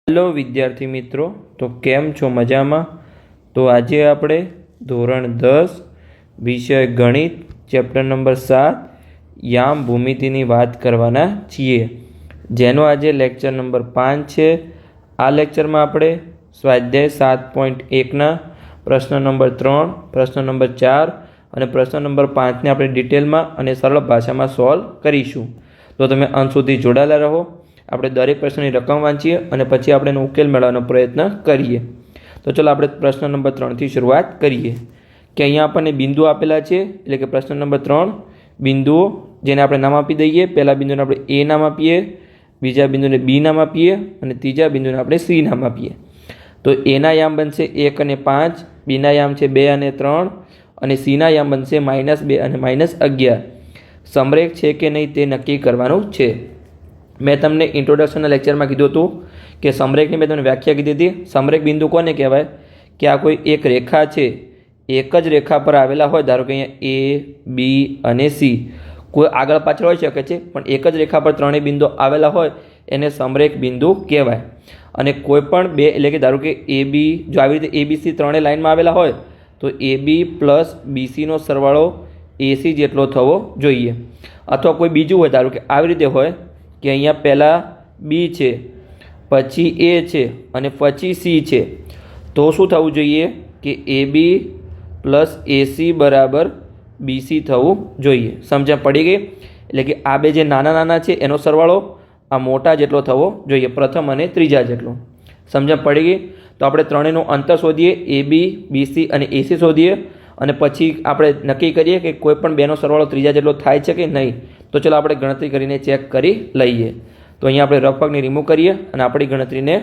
Hello विद्यार्थी मित्रों, तो केम छो मजामां। तो आज आपणे धोरण 10 विषय गणित चेप्टर नंबर 7 याम भूमितिनी वात करवाना छीए, जेनो आज लेक्चर नंबर 5 छे। आ लेक्चर में आपणे स्वाध्याय 7.1 ना प्रश्न नंबर 3, प्रश्न नंबर 4 और प्रश्न नंबर 5 ने आपणे डिटेल में और सरल भाषा में सॉल्व करीशुं। तो तमे अंत सुधी जोड़ायेला रहो। આપણે દરેક પ્રશ્નની રકમ વાંચીએ અને પછી આપણે એનો ઉકેલ મેળવવાનો પ્રયત્ન કરીએ। તો ચલો આપણે પ્રશ્ન નંબર 3 થી શરૂઆત કરીએ કે અહીંયા આપણને બિંદુ આપેલા છે, એટલે કે પ્રશ્ન નંબર 3 બિંદુઓ જેને આપણે નામ આપી દઈએ। પહેલા બિંદુને આપણે એ નામ આપીએ, બીજા બિંદુને બી નામ આપીએ અને ત્રીજા બિંદુને આપણે સી નામ આપીએ। તો એના યામ બનશે 1 અને 5, બીના યામ છે 2 અને 3 અને સીના યામ બનશે -2 અને -11। સમરેખ છે કે નહીં તે નક્કી કરવાનું છે। मैं तमने इंट्रोडक्शन लेक्चर में कीधुं हतुं कि समरेख में तमने व्याख्या कीधी थी। समरेख बिंदु कोने कहेवाय कि आ कोई एक रेखा है, एक ज रेखा पर आवेला होय, धारो कि अहींया ए बी अने सी, कोई आगळ पाछळ होई शके छे पण एक ज रेखा पर त्रणेय बिंदु आवेला होय एने समरेख बिंदु कहेवाय। अने कोईपण बे एटले कि धारो कि ए बी, जो आवी रीते ए बी सी त्रणेय लाइन में आवेला होय तो A B plus B C नो सरवाळो ए सी जेटलो थवो जोईए। अथवा कोई बीजुं होय, धारो कि आवी रीते होय कि अहींया पहला बी है, पछी ए है और पछी सी है, तो शू थवुं जोईए कि ए बी प्लस ए सी बराबर बी सी थवुं जोईए। समझ पड़ी गई? एटले कि आ बे जे नाना नाना छे एनो सरवाळो आ मोटा जेटलो थवो जोईए, प्रथम अने त्रीजा जेटलो। समझ पड़ी गई? तो आपणे त्रणेयनुं अंतर शोधीए, ए बी, बी सी अने ए सी शोधीए અને પછી આપણે નક્કી કરીએ કે કોઈ પણ બેનો સરવાળો ત્રીજા જેટલો થાય છે કે નહીં। તો ચલો આપણે ગણતરી કરીને ચેક કરી લઈએ। તો અહીંયા આપણે રફ ભાગને રિમૂવ કરીએ અને આપણી ગણતરીને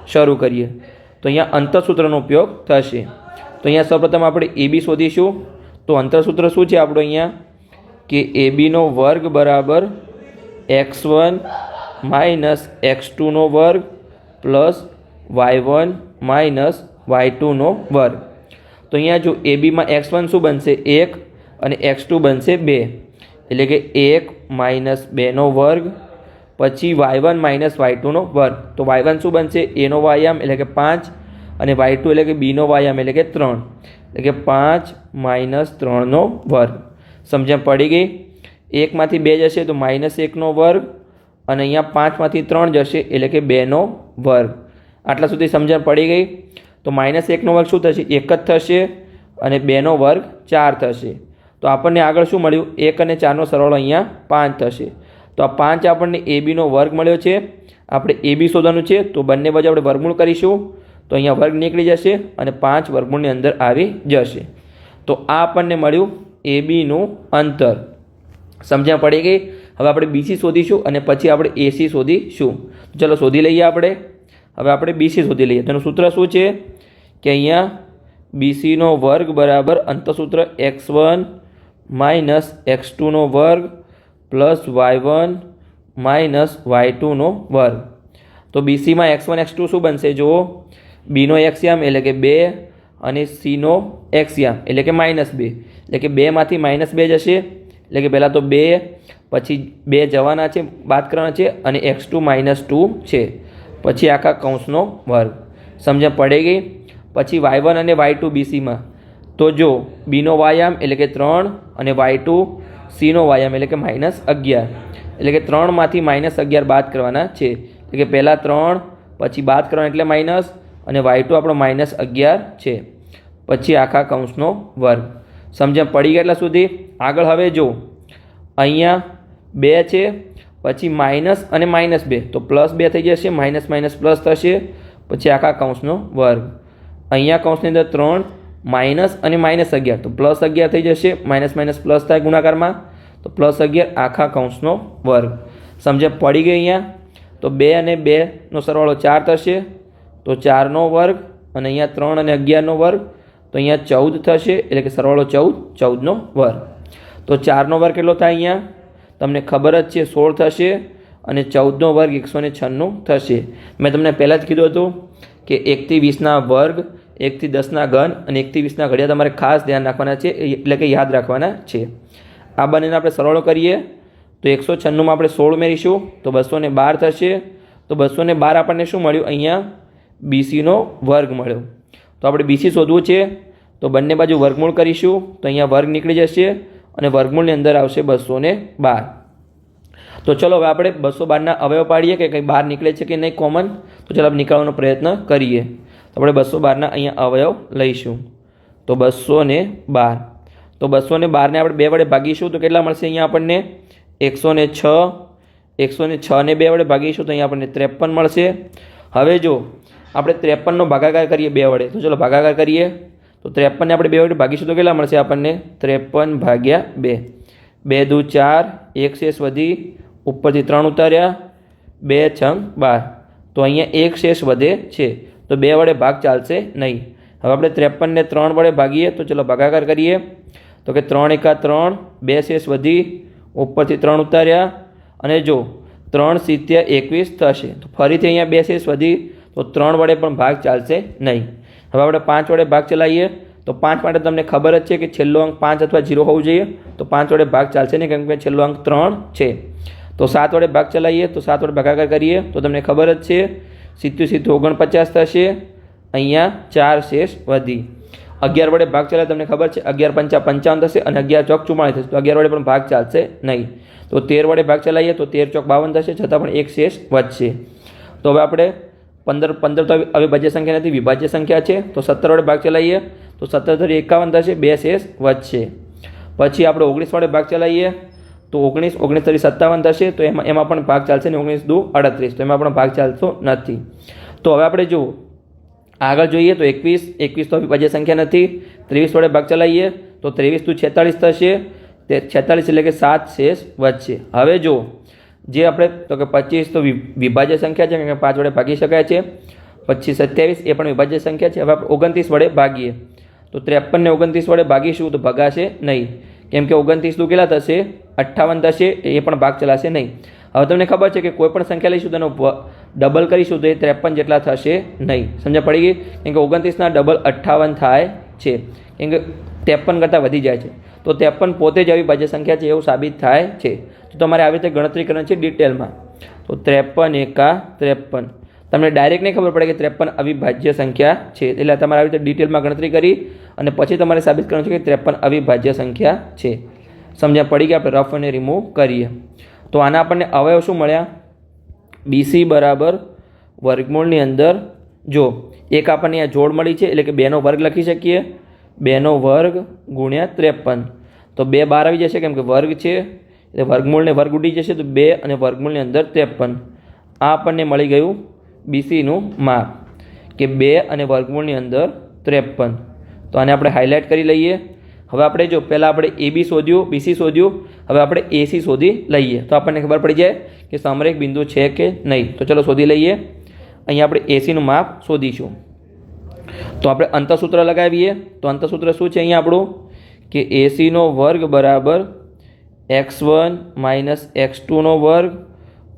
શરૂ કરીએ। તો અહીંયા અંતરસૂત્રનો ઉપયોગ થશે। તો અહીંયા સૌપ્રથમ આપણે એ બી શોધીશું। તો અંતરસૂત્ર શું છે આપણું અહીંયા કે એ બીનો વર્ગ બરાબર x1 માઇનસ x2નો વર્ગ પ્લસ y1 માઇનસ y2નો વર્ગ। तो अहींया जो ए बी में x1 शू बनशे 1 और x2 बनशे 2, एटले कि 1 माइनस 2 नो वर्ग, पछी y1 माइनस y2 नो वर्ग। तो y1 शू बनशे a नो वायाम एटले कि 5 और y2 एटले कि b नो वायाम एटले कि 3, एटले कि 5 माइनस 3 नो वर्ग। समझ पड़ी गई? 1 मांथी 2 जशे तो -1 नो वर्ग और अहींया 5 मांथी 3 जशे एटले कि 2 नो वर्ग। आटला सुधी समझण पड़ी गई? तो -1 नो वर्ग शू थशे? 1 ज थशे अने 2 नो वर्ग 4 थशे। तो आपणे आगळ शुं मळ्युं? 1 અને 4 नो सरवाळो अहींया 5 थशे। तो आ 5 आपणे ए बी नो वर्ग मळ्यो छे। आपणे ए बी शोधवानुं छे तो बंने बाजु आपणे वर्गमूळ करीशुं तो अहींया वर्ग निकळी जशे अने 5 वर्गमूळनी अंदर आवी जशे। तो आ आपणे मळ्युं ए बी नुं अंतर। समझ पड़ी गई? हवे आपणे बी सी शोधीशुं अने पछी आपणे ए सी शोधीशुं। चलो शोधी लईए आपणे। हवे आपणे बी सी शोधी लईए। तेनुं सूत्र शुं छे कि अहींया बी सी नो वर्ग बराबर अंतसूत्र x1 माइनस x2 नो वर्ग प्लस y1 माइनस y2 नो वर्ग। तो बी सी में x1 x2 शू बनशे? जो बी नो एक्सयाम एटले कि 2 और सी नो एक्सयाम एटले कि -2, एटले कि 2 मांथी -2 जशे, एटले कि पहला तो 2 पछी 2 जवाना छे, बाद करवाना छे अने x2 -2 छे, पछी आखा कौंसनो वर्ग। समझ पड़ी गई? पछी y1 અને y2 BC में तो जो b नो वायाम एटले कि 3 और y2 c नो वायाम एटले कि -11, एटले कि 3 मांथी -11 बाद करवाना छे, एटले कि पहला 3 पछी बाद करवाना एटले माइनस और y2 आपणो -11 छे, पछी आखा कौंसनो वर्ग। समझ पड़ी गई? एटला सुधी आगळ हवे जो अहींया 2 छे, पछी माइनस और -2 तो +2 थई जशे, माइनस माइनस प्लस थशे, पछी आखा कौंसनो वर्ग। अहींया कौंसनी अंदर 3 माइनस और -11 तो +11 थई जशे, माइनस माइनस प्लस थाय गुणाकार में तो +11 आखा कौंसनो वर्ग। समझ पड़ी गई? अहींया तो 2 और 2 नो सरवाळो 4 थशे तो 4 नो वर्ग और अहींया 3 और 11 नो वर्ग तो अहींया 14 थशे, एटले कि सरवाळो 14 नो वर्ग। तो 4 नो वर्ग केटलो थाय? अहींया तमने खबर ज छे 16 थशे અને 14 નો વર્ગ 196 થશે। મેં તમને પહેલાં જ કીધું હતું કે 1 થી 20ના વર્ગ, 1 થી 10ના ઘન અને 1 થી 20ના ઘડિયા તમારે ખાસ ધ્યાન રાખવાના છે, એટલે કે યાદ રાખવાના છે। આ બંનેને આપણે સરવાળો કરીએ તો 196માં આપણે 16 ઉમેરીશું તો 212 થશે, તો 212 આપણને શું મળ્યું? અહીંયા BCનો વર્ગ મળ્યો. તો આપણે BC શોધવું છે તો બંને બાજુ વર્ગમૂળ કરીશું તો અહીંયા વર્ગ નીકળી જશે અને વર્ગમૂળની અંદર આવશે 212. તો ચલો હવે આપણે 212ના અવયવ પાડીએ કે કંઈ બહાર નીકળે છે કે નહીં કોમન. તો ચાલો આપણે નીકાળવાનો પ્રયત્ન કરીએ. તો આપણે 212ના અહીંયા અવયવ લઈશું. તો 212. તો 212ને આપણે 2 વડે ભાગીશું તો કેટલા મળશે? અહીંયા આપણને 106. 106ને 2 વડે ભાગીશું તો અહીંયા આપણને 53 મળશે. હવે જો આપણે 53નો ભાગાકાર કરીએ 2 વડે. તો ચલો ભાગાકાર કરીએ. તો 53ને આપણે 2 વડે ભાગીશું તો કેટલા મળશે આપણને? 53 ભાગ્યા 2. 2 દુ 4, 1 શેષ વધી, ઉપરથી 3 ઉતાર્યા, 2 છંગ 12. તો અહીંયા 1 શેષ વધે છે તો 2 વડે ભાગ ચાલશે નહીં. હવે આપણે 53ને 3 વડે ભાગીએ તો ચલો ભાગાકાર કરીએ. તો કે 3 એકા 3, 2 શેષ વધી, ઉપરથી 3 ઉતાર્યા અને જો 3 × 21 થશે. તો ફરીથી અહીંયા 2 શેષ વધી તો 3 વડે પણ ભાગ ચાલશે નહીં. હવે આપણે 5 વડે ભાગ ચલાવીએ તો 5 માટે તમને ખબર જ છે કે છેલ્લો અંક 5 અથવા 0 હોવું જોઈએ. તો 5 વડે ભાગ ચાલશે નહીં કેમ કે છેલ્લો અંક 3 છે. તો 7 વડે ભાગ ચલાવીએ તો 7 વડે ભાગાકાર કરીએ તો તમને ખબર જ છે 70 49 થશે. અહીંયા 4 શેષ વધી. 11 વડે ભાગ ચલાવે તમને ખબર છે 11 × 5 = 55 થશે અને 11 ચોક 44 થશે. તો 11 વડે પણ ભાગ ચાલશે નહીં. તો 13 વડે ભાગ ચલાવીએ તો 13 ચોક 52 થશે છતાં પણ 1 શેષ વધશે. તો હવે આપણે 15 તો અવિભાજ્ય સંખ્યા નથી, વિભાજ્ય સંખ્યા છે. તો 17 વડે ભાગ ચલાવીએ તો 17 × 51 થશે, 2 શેષ વધશે. પછી આપણે 19 વડે ભાગ ચલાવીએ તો 19 × 57 થશે. તો એમાં પણ ભાગ ચાલશે ને 19 દુ 38. તો એમાં પણ ભાગ ચાલતો નથી. તો હવે આપણે જુઓ આગળ જોઈએ તો 21 તો અવિભાજ્ય સંખ્યા નથી. 23 વડે ભાગ ચલાવીએ તો 23 દુ 46 થશે. તે 46 એટલે કે 7 શેષ વધશે. હવે જો જે આપણે તો કે 25 તો વિભાજ્ય સંખ્યા છે કે 5 વડે ભાગી શકાય છે. પછી 27 એ પણ વિભાજ્ય સંખ્યા છે. હવે આપણે 29 વડે ભાગીએ તો 53 ને 29 વડે ભાગીશું તો ભગાશે નહીં કેમ કે 29 દુ કેટલા થશે? 58 થશે. એ પણ ભાગ ચલાશે નહીં. હવે તમને ખબર છે કે કોઈ પણ સંખ્યા લઈશું તેનો ડબલ કરીશું તો એ 53 જેટલા થશે નહીં. સમજ પડી ગઈ? કેમ કે 29ના ડબલ 58 થાય છે કેમ કે 53 કરતાં વધી જાય છે. તો 53 પોતે જ અવિભાજ્ય સંખ્યા છે એવું સાબિત થાય છે. તો તમારે આવી રીતે ગણતરી કરવાની છે ડિટેલમાં. તો 53 એકા 53. તમને ડાયરેક્ટ નહીં ખબર પડે કે 53 અવિભાજ્ય સંખ્યા છે એટલે તમારે આવી રીતે ડિટેલમાં ગણતરી કરી અને પછી તમારે સાબિત કરવાનું છે કે 53 અવિભાજ્ય સંખ્યા છે. સમજ્યા પડી ગયા? આપણે રફ અને રિમૂવ કરીએ તો આના આપણને અવયવ શું મળ્યા? BC બરાબર વર્ગમૂળની અંદર જો એક આપણને અહીંયા જોડ મળી છે એટલે કે 2નો વર્ગ લખી શકીએ. 2નો વર્ગ ગુણ્યા 53. તો 2 બહાર આવી જશે કેમ કે વર્ગ છે એટલે વર્ગમૂળને વર્ગ ઉડી જશે તો 2 અને વર્ગમૂળની અંદર 53. આ આપણને મળી ગયું BCનું માપ કે 2 અને વર્ગમૂળની અંદર 53. તો આને આપણે હાઇલાઇટ કરી લઈએ. હવે આપણે જો પહેલાં આપણે AB શોધ્યું, BC શોધ્યું, હવે આપણે AC શોધી લઈએ તો આપણને ખબર પડી જાય કે સમરેખ બિંદુ છે કે નહીં. તો ચલો શોધી લઈએ. અહીંયા આપણે ACનું માપ શોધીશું. તો આપણે અંતસૂત્ર લગાવીએ તો અંતસૂત્ર શું છે અહીંયા આપણું કે ACનો વર્ગ બરાબર x1 - x2નો વર્ગ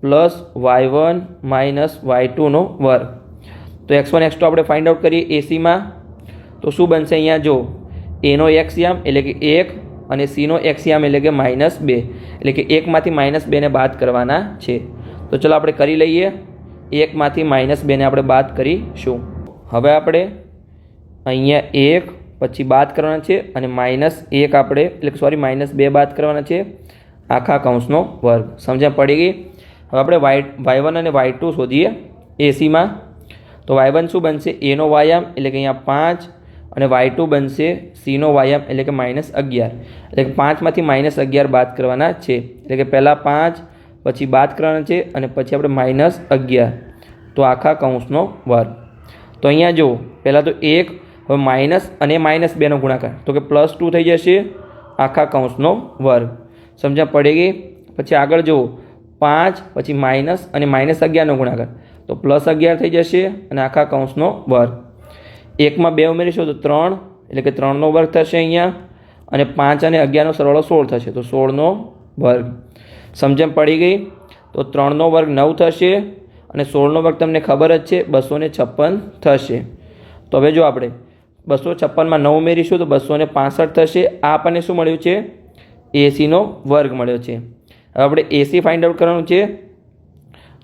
પ્લસ y1 - y2નો વર્ગ. તો x1 x2 આપણે ફાઇન્ડ આઉટ કરીએ ACમાં તો શું બનશે? અહીંયા જો એનો એક્સિયામ એટલે કે 1 અને સીનો એક્સિયામ એટલે કે -2 એટલે કે 1માંથી -2 ને બાદ કરવાના છે. તો ચલો આપણે કરી લઈએ. 1માંથી -2 ને આપણે બાદ કરીશું. હવે આપણે અહીંયા 1 પછી બાદ કરવાના છે અને -1 આપણે એટલે કે -2 બાદ કરવાના છે આખા કૌંસનો વર્ગ. સમજણ પડી ગઈ? હવે આપણે y1 અને y2 શોધીએ ACમાં. તો y1 શું બનશે? એનો વાયામ એટલે કે અહીંયા 5 અને y2 બનશે સીનો વાયામ એટલે કે -11 એટલે કે 5માંથી -11 બાદ કરવાના છે. એટલે કે પહેલાં 5 પછી બાદ કરવાના છે અને પછી આપણે -11 તો આખા કૌંસનો વર્ગ. તો અહીંયા જો પહેલાં તો 1 હવે માઇનસ અને -2નો ગુણાકાર તો કે +2 થઈ જશે આખા કૌંસનો વર્ગ. સમજણ પડી ગઈ? પછી આગળ જુઓ 5 પછી માઇનસ અને -11નો ગુણાકાર તો +11 થઈ જશે અને આખા કૌંસનો વર્ગ. 1માં 2 ઉમેરીશું તો 3 એટલે કે 3નો વર્ગ થશે અહીંયા અને 5 અને 11નો સરવાળો 16 થશે તો 16નો વર્ગ. સમજણ પડી ગઈ? તો 3નો વર્ગ 9 થશે અને 16નો વર્ગ તમને ખબર જ છે 256 થશે. તો હવે જો આપણે 256માં 9 ઉમેરીશું તો 265 થશે. આ આપણને શું મળ્યું છે? ACનો વર્ગ મળ્યો છે. હવે આપણે AC ફાઇન્ડ આઉટ કરવાનું છે.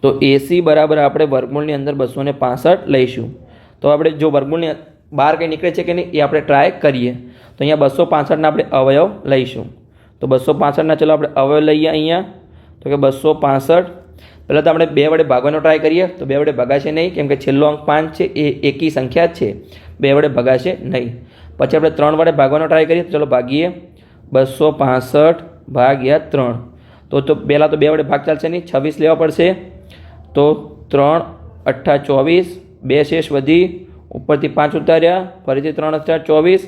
તો તો AC બરાબર આપણે વર્ગમૂળની અંદર 265 લઈશું. તો આપણે જો વર્ગમૂળની બહાર કંઈ નીકળે છે કે નહીં એ આપણે ટ્રાય કરીએ. તો અહીંયા 265ના આપણે અવયવ લઈશું. તો 265ના ચલો આપણે અવયવ લઈએ અહીંયા. તો કે 265 પહેલાં તો આપણે 2 વડે ભાગવાનો ટ્રાય કરીએ. તો 2 વડે ભાગાશે નહીં, કેમ કે છેલ્લો અંક 5 છે એ એકી સંખ્યા જ છે, 2 વડે ભાગાશે નહીં. પછી આપણે 3 વડે ભાગવાનો ટ્રાય કરીએ. ચલો ભાગીએ. 265 ભાગ્યા 3. તો પહેલાં તો 2 વડે ભાગ ચાલશે નહીં, 26 લેવા પડશે. તો 3 8 24, 2 શેષ વધી, ઉપરથી 5 ઉતાર્યા, ફરીથી 3 8 24,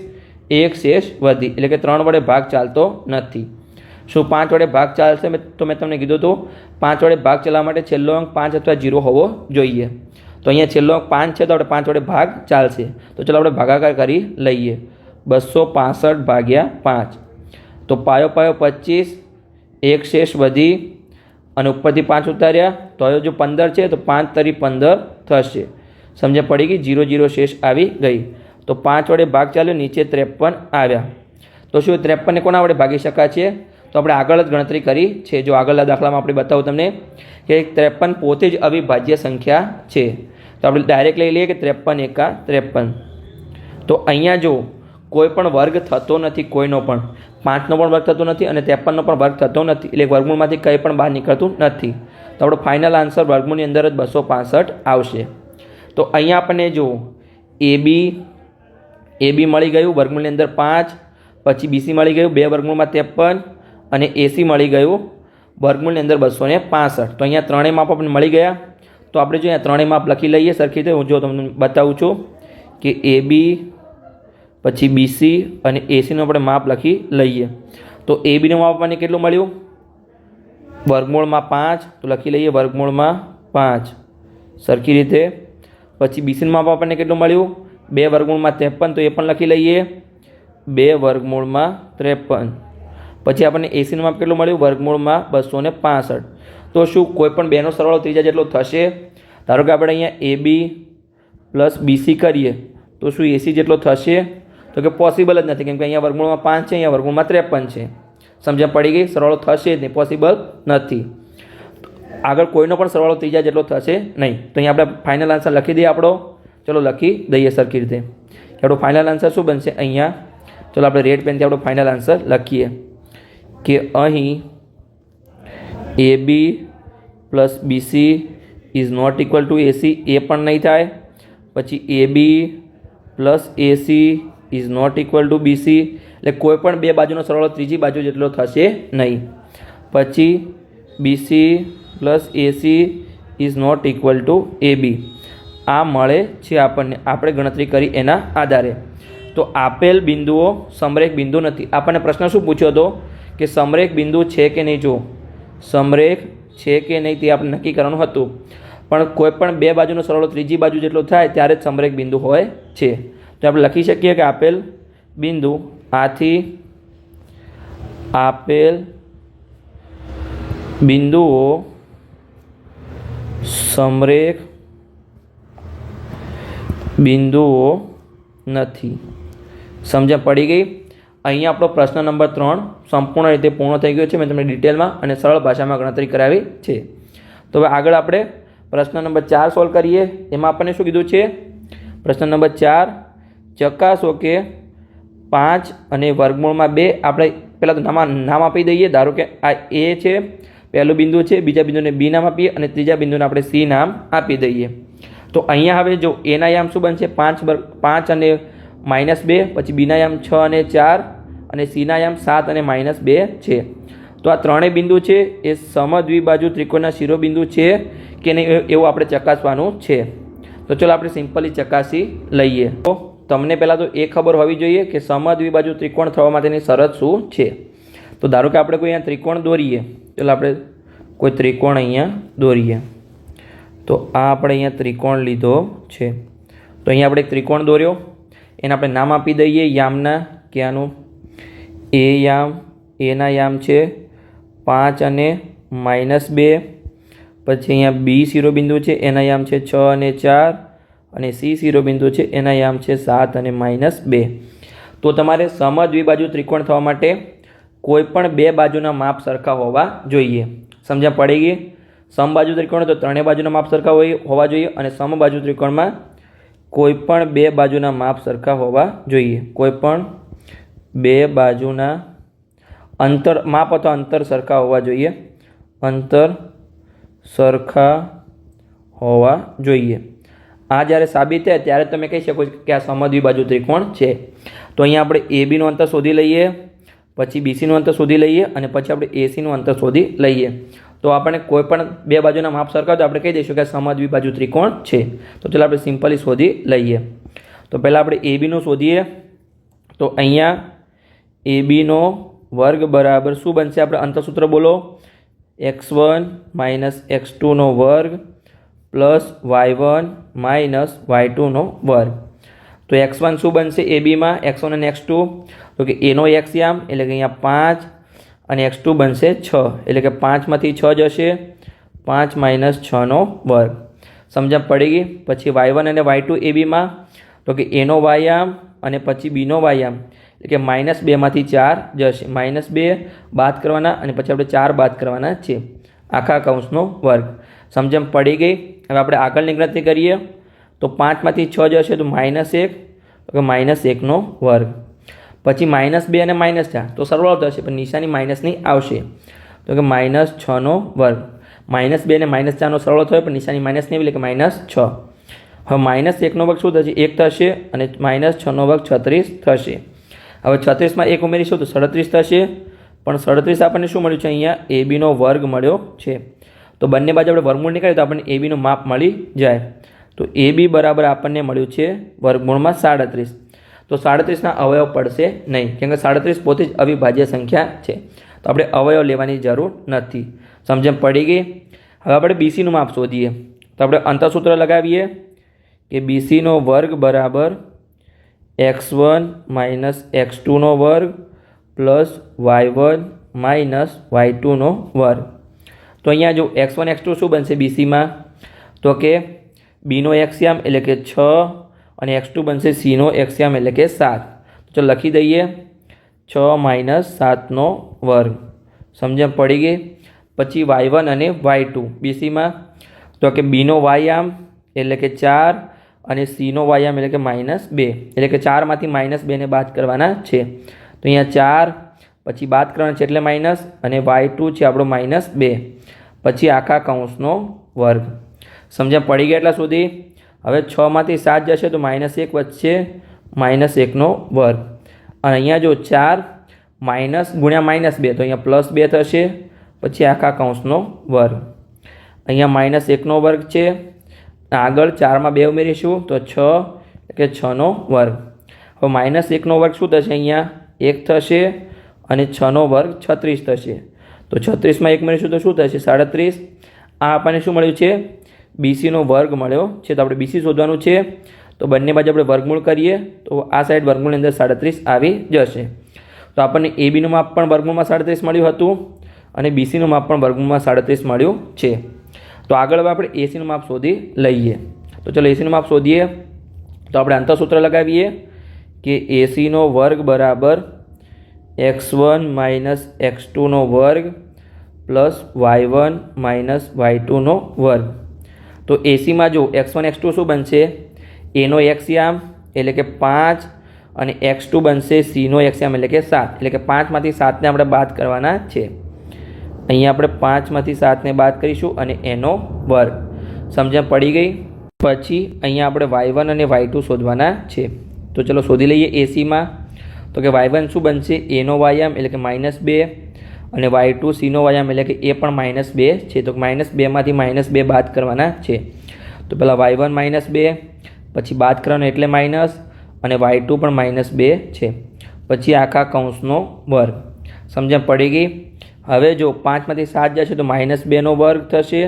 1 શેષ વધી, એટલે કે 3 વડે ભાગ ચાલતો નથી. શું 5 વડે ભાગ ચાલશે? તો મેં તમને કીધું હતું 5 વડે ભાગ ચાલવા માટે છેલ્લો અંક 5 અથવા 0 હોવો જોઈએ. તો અહીંયા છેલ્લો અંક 5 છે, તો આપણે 5 વડે ભાગ ચાલશે. તો ચલો આપણે ભાગાકાર કરી લઈએ. 265 ભાગ્યા 5. તો પાયો 25, 1 શેષ વધી અને ઉપરથી 5 ઉતાર્યા. તો હવે જો 15 છે તો 5 તરી 15 થશે. સમજ્યા પડી ગઈ? 0 0 શેષ આવી ગઈ. તો 5 વડે ભાગ ચાલ્યો, નીચે 53 આવ્યા. તો શું 53ને કોના વડે ભાગી શકાય છે? તો આપણે આગળ જ ગણતરી કરી છે. જો આગળના દાખલામાં આપણે બતાવું તમને કે 53 પોતે જ અવિભાજ્ય સંખ્યા છે. તો આપણે ડાયરેક્ટ લઈ લઈએ કે 53 એકા 53. તો અહીંયા જો કોઈ પણ વર્ગ થતો નથી, કોઈનો પણ 5નો પણ વર્ગ થતો નથી અને 53નો પણ વર્ગ થતો નથી, એટલે વર્ગમૂળમાંથી કંઈ પણ બહાર નીકળતું નથી. તો આપણો ફાઇનલ આન્સર વર્ગમૂળની અંદર જ 265 આવશે. તો અહીંયા આપણને જો AB મળી ગયું વર્ગમૂળની અંદર 5, પછી BC મળી ગયું 2 વર્ગમૂળમાં 53 અને AC મળી ગયું વર્ગમૂળની અંદર 265. તો અહીંયા ત્રણેય માપ આપણને મળી ગયા. તો આપણે જો અહીંયા ત્રણેય માપ લખી લઈએ સરખી રીતે. હું જો તમને બતાવું છું કે AB પછી BC અને ACનું આપણે માપ લખી લઈએ. તો ABનું માપ આપણને કેટલું મળ્યું? વર્ગમૂળમાં 5. તો લખી લઈએ વર્ગમૂળમાં 5 સરખી રીતે. પછી BCનું માપ આપણને કેટલું મળ્યું? 2 વર્ગમૂળમાં 53. તો એ પણ લખી લઈએ 2 વર્ગમૂળમાં 53. પછી આપણને ACનું માપ કેટલું મળ્યું? વર્ગમૂળમાં 265. તો શું કોઈ પણ બેનો સરવાળો ત્રીજા જેટલો થશે? ધારો કે આપણે અહીંયા AB પ્લસ BC કરીએ તો શું AC જેટલો થશે? તો કે પોસિબલ જ નથી, કેમ કે અહીંયા વર્ગમૂળમાં 5 છે, અહીંયા વર્ગમૂળમાં 53 છે. સમજણ પડી ગઈ? સરવાળો થશે જ નહીં, પોસિબલ નથી. આગળ કોઈનો પણ સરવાળો ત્રીજા જેટલો થશે નહીં. તો અહીંયા આપણે ફાઇનલ આન્સર લખી દઈએ આપણો. ચલો લખી દઈએ સરખી રીતે. આપણો ફાઇનલ આન્સર શું બનશે? અહીંયા ચલો આપણે રેડ પેનથી આપણો ફાઇનલ આન્સર લખીએ કે અહીં AB plus BC is not equal to AC, એ પણ નહીં થાય. પછી AB plus AC is not equal to BC, એટલે કોઈ પણ બે બાજુનો સરવાળો ત્રીજી બાજુ જેટલો થશે નહીં. પછી BC plus AC is not equal to AB. આ મળે છે આપણને, આપણે ગણતરી કરી એના આધારે. તો આપેલ બિંદુઓ સમરેખ બિંદુ નથી. આપણને પ્રશ્ન શું પૂછ્યો હતો કે સમરેખ બિંદુ છે કે નહીં? જો સમરેખ છે કે નહીં તે આપણે નક્કી કરવાનું હતું. પણ કોઈ પણ બે બાજુનો સરવાળો ત્રીજી બાજુ જેટલો થાય ત્યારે જ સમરેખ બિંદુ હોય છે. તો આપણે લખી શકીએ કે આપેલ બિંદુ, આથી આપેલ બિંદુઓ સમરેખ બિંદુઓ નથી. સમજણ પડી ગઈ? અહીંયા આપણો પ્રશ્ન નંબર 3 સંપૂર્ણ રીતે પૂર્ણ થઈ ગયો છે. મેં તમને ડિટેલમાં અને સરળ ભાષામાં ગણતરી કરાવી છે. તો હવે આગળ આપણે પ્રશ્ન નંબર 4 સોલ્વ કરીએ. એમાં આપણને શું કીધું છે? પ્રશ્ન નંબર 4, ચકાસો કે 5 અને વર્ગમૂળમાં 2. આપણે પહેલાં તો નામ આપી દઈએ. ધારો કે આ A છે, પહેલું બિંદુ છે, બીજા બિંદુને B નામ આપીએ અને ત્રીજા બિંદુને આપણે C નામ આપી દઈએ. તો અહીંયા હવે જો એના યામ શું બનશે? 5 અને -2. પછી બીના યામ 6 અને 4 અને સીના યામ 7 અને -2 છે. તો આ ત્રણેય બિંદુ છે એ સમદ્વિબાજુ ત્રિકોણના શિરોબિંદુ છે કે નહીં એવું આપણે ચકાસવાનું છે. તો ચલો આપણે સિમ્પલી ચકાસી લઈએ. તો તમને પહેલાં તો એ ખબર હોવી જોઈએ કે સમદ્વિબાજુ ત્રિકોણ થવા માટેની શરત શું છે. તો ધારો કે આપણે કોઈ અહીંયા ત્રિકોણ દોરીએ. ચલો આપણે કોઈ ત્રિકોણ અહીંયા દોરીએ. તો આ આપણે અહીંયા ત્રિકોણ લીધો છે. તો અહીંયા આપણે એક ત્રિકોણ દોર્યો, એને આપણે નામ આપી દઈએ યામના, કે આનું A યામ, એના યામ છે 5 અને -2. પછી અહીંયા B શિરોબિંદુ છે, એના યામ છે 6 અને 4 અને C શિરોબિંદુ છે, એના યામ છે 7 અને -2. તો તમારે સમદ્વિબાજુ ત્રિકોણ થવા માટે કોઈ પણ બે બાજુના માપ સરખા હોવા જોઈએ. સમજણ પડી ગઈ? સમબાજુ ત્રિકોણ તો ત્રણેય બાજુના માપ સરખા હોવા જોઈએ અને સમબાજુ ત્રિકોણમાં કોઈપણ બે બાજુના માપ સરખા હોવા જોઈએ. કોઈપણ બે બાજુના માપ અથવા અંતર સરખા હોવા જોઈએ. અંતર સરખા હોવા જોઈએ. આ જ્યારે સાબિત થાય ત્યારે તમે કહી શકો કે આ સમદ્વિબાજુ ત્રિકોણ છે. તો અહીંયા આપણે એબીનું અંતર શોધી લઈએ, પછી બીસીનું અંતર શોધી લઈએ અને પછી આપણે એસીનું અંતર શોધી લઈએ. તો આપણે કોઈ પણ બે બાજુના માપ સરખા તો આપણે કહી દઈશું કે આ સમદ્વિબાજુ ત્રિકોણ છે. તો ચાલો આપણે સિમ્પલી શોધી લઈએ. તો પહેલાં આપણે એબીનું શોધીએ. તો અહીંયા એબીનો વર્ગ બરાબર શું બનશે? આપણે અંતરસૂત્ર બોલો. x1 - x2 વર્ગ પ્લસ y1 - y2 વર્ગ. તો x1 શું બનશે એબીમાં? x1 અને x2 તો કે એનો એક્સયામ એટલે કે અહીંયા 5 અને x2 બનશે 6 એટલે કે 5માંથી 6 જશે. 5 - 6 વર્ગ. સમજણ પડી ગઈ? પછી y1 અને y2 એબીમાં તો કે એનો વાયામ અને પછી બીનો વાયામ એટલે કે -2માંથી 4 જશે. -2 બાદ કરવાના અને પછી આપણે 4 બાદ કરવાના છે. આખા કૌંસનો વર્ગ. સમજણ પડી ગઈ? હવે આપણે આગળની ગણતરી કરીએ. તો 5માંથી 6 જશે તો -1 તો કે -1 વર્ગ. પછી -2 અને -4 તો સરવાળો થશે પણ નિશાની માઇનસની આવશે તો કે -6 વર્ગ. -2 અને -4 સરવાળો થયો પણ નિશાની માઇનસની એટલે કે -6. હવે -1 વર્ગ શું થશે? 1 થશે અને -6 વર્ગ 36 થશે. હવે 36માં 1 ઉમેરીશું તો 37 થશે પણ 37 આપણને શું મળ્યું છે? અહીંયા એબીનો વર્ગ મળ્યો છે. તો બંને બાજુ આપણે વર્ગમૂળ નીકળીએ તો આપણને એબીનું માપ મળી જાય. તો એબી બરાબર આપણને મળ્યું છે વર્ગમૂળમાં 37. તો 37ના અવયવ પડશે નહીં કેમ કે 37 પોતે જ અવિભાજ્ય સંખ્યા છે. તો આપણે અવયવ લેવાની જરૂર નથી. સમજણ પડી ગઈ? હવે આપણે બીસીનું માપ શોધીએ. તો આપણે અંતરસૂત્ર લગાવીએ કે બીસીનો વર્ગ બરાબર x1 - x2 વર્ગ પ્લસ y1 - y2 વર્ગ. તો અહીંયા જો x1 x2 શું બનશે બીસીમાં? તો કે બીનો એક્સયામ એટલે કે 6 અને x2 બનશે સીનો એક્સયામ એટલે કે 7. તો લખી દઈએ 6 - 7 વર્ગ. સમજણ પડી ગઈ? પછી y1 અને y2 બીસીમાં તો કે બીનો વાયામ એટલે કે 4 અને સીનો વાયામ એટલે કે -2 એટલે કે 4માંથી -2 ને બાદ કરવાના છે. તો અહીંયા 4 પછી બાદ કરવાના છે એટલે માઇનસ અને y2 છે આપણો -2 પછી આખા કૌંસનો વર્ગ. સમજણ પડી ગયા એટલા સુધી? હવે 6માંથી 7 જશે તો -1 વધશે -1 વર્ગ. અને અહીંયા જો 4 માઇનસ ગુણ્યા -2 તો અહીંયા +2 થશે પછી આખા કૌંસનો વર્ગ. અહીંયા -1 વર્ગ છે. આગળ 4માં 2 ઉમેરીશું તો 6 એટલે કે 6 વર્ગ. હવે -1 વર્ગ શું થશે? અહીંયા 1 થશે અને 6 વર્ગ 36 થશે. તો 36માં 1 ઉમેરીશું તો શું થશે? 37. આ આપણને શું મળ્યું છે? બીસીનો વર્ગ મળ્યો છે. તો આપણે બીસી શોધવાનું છે. તો બંને બાજુ આપણે વર્ગમૂળ કરીએ તો આ સાઈડ વર્ગમૂળની અંદર 37 આવી જશે. તો આપણને એબીનું માપ પણ વર્ગમૂળમાં 37 મળ્યું હતું અને બીસીનું માપ પણ વર્ગમૂળમાં 37 મળ્યું છે. તો આગળ હવે આપણે એસીનું માપ શોધી લઈએ. તો ચલો એસીનું માપ શોધીએ. તો આપણે અંતરસૂત્ર લગાવીએ કે એસીનો વર્ગ બરાબર x1 - x2 વર્ગ પ્લસ y1 - y2 વર્ગ. તો એસીમાં જો x1 x2 શું બનશે? એનો એક્સયામ એટલે કે 5 અને x2 બનશે સીનો એક્સયામ એટલે કે 7 એટલે કે 5માંથી 7ને આપણે બાદ કરવાના છે. અહીંયા આપણે 5માંથી 7ને બાદ કરીશું અને એનો વર્ગ. સમજણ પડી ગઈ? પછી અહીંયા આપણે y1 અને y2 શોધવાના છે. તો ચલો શોધી લઈએ એસીમાં. તો કે y1 શું બનશે? એનો વાયામ એટલે કે -2 અને y2 સીનો વાયામ એટલે કે એ પણ -2 છે. તો -2માંથી -2 બાદ કરવાના છે. તો પહેલાં y1 -2 પછી બાદ કરવાનો એટલે માઇનસ અને y2 પણ -2 છે. પછી આખા કૌંસનો વર્ગ. સમજણ પડી ગઈ? હવે જો 5માંથી 7 જશે તો -2 વર્ગ થશે